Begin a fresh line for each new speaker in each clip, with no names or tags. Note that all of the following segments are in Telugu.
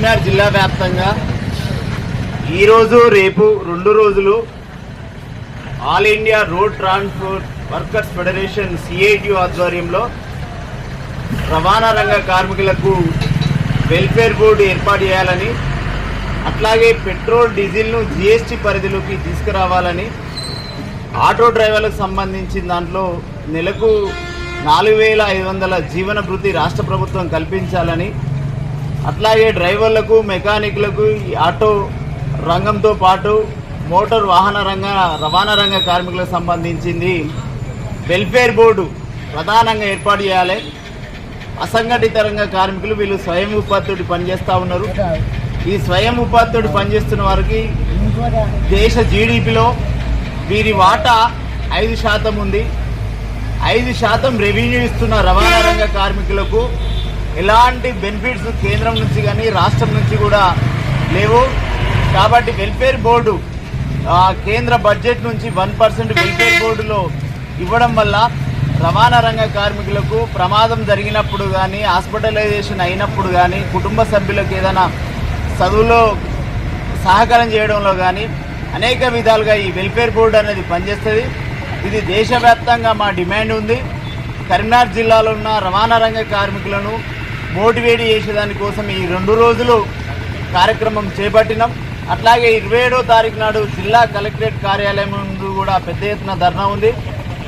కరీంనగర్ జిల్లా వ్యాప్తంగా ఈరోజు రేపు 2 రోజులు all India road transport workers federation CITU ఆధ్వర్యంలో రవాణా రంగ కార్మికులకు వెల్ఫేర్ బోర్డు ఏర్పాటు చేయాలని, అట్లాగే పెట్రోల్ డీజిల్ను జిఎస్టీ పరిధిలోకి తీసుకురావాలని, ఆటో డ్రైవర్లకు సంబంధించిన దాంట్లో నెలకు 4,500 జీవన భృతి రాష్ట్ర ప్రభుత్వం కల్పించాలని, అట్లాగే డ్రైవర్లకు మెకానిక్లకు ఈ ఆటో రంగంతో పాటు మోటార్ వాహన రవాణా రంగ కార్మికులకు సంబంధించింది వెల్ఫేర్ బోర్డు ప్రధానంగా ఏర్పాటు చేయాలి. అసంఘటిత రంగ కార్మికులు వీళ్ళు స్వయం ఉపాధితోటి పనిచేస్తూ ఉన్నారు. ఈ స్వయం ఉపాధితోటి పనిచేస్తున్న వారికి దేశ జీడిపిలో వీరి వాటా 5% ఉంది. 5% రెవెన్యూ ఇస్తున్న రవాణా రంగ కార్మికులకు ఎలాంటి బెనిఫిట్స్ కేంద్రం నుంచి కానీ రాష్ట్రం నుంచి కూడా లేవు. కాబట్టి వెల్ఫేర్ బోర్డు కేంద్ర బడ్జెట్ నుంచి 1% వెల్ఫేర్ బోర్డులో ఇవ్వడం వల్ల రవాణా రంగ కార్మికులకు ప్రమాదం జరిగినప్పుడు కానీ, హాస్పిటలైజేషన్ అయినప్పుడు కానీ, కుటుంబ సభ్యులకు ఏదైనా చదువులో సహకారం చేయడంలో కానీ అనేక విధాలుగా ఈ వెల్ఫేర్ బోర్డు అనేది పనిచేస్తుంది. ఇది దేశవ్యాప్తంగా మా డిమాండ్ ఉంది. కరీంనగర్ జిల్లాలో ఉన్న రవాణా రంగ కార్మికులను మోటివేట్ చేసేదానికోసం ఈ 2 రోజులు కార్యక్రమం చేపట్టినాం. అట్లాగే 27వ తారీఖు నాడు జిల్లా కలెక్టరేట్ కార్యాలయం ముందు కూడా పెద్ద ఎత్తున ధర్నా ఉంది.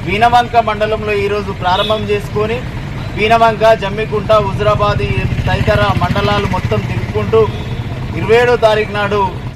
వీణవంక మండలంలో ఈరోజు ప్రారంభం చేసుకొని వీణవంక, జమ్మికుంట, హుజురాబాద్ తదితర మండలాలు మొత్తం తిరుగుకుంటూ 27వ తారీఖు నాడు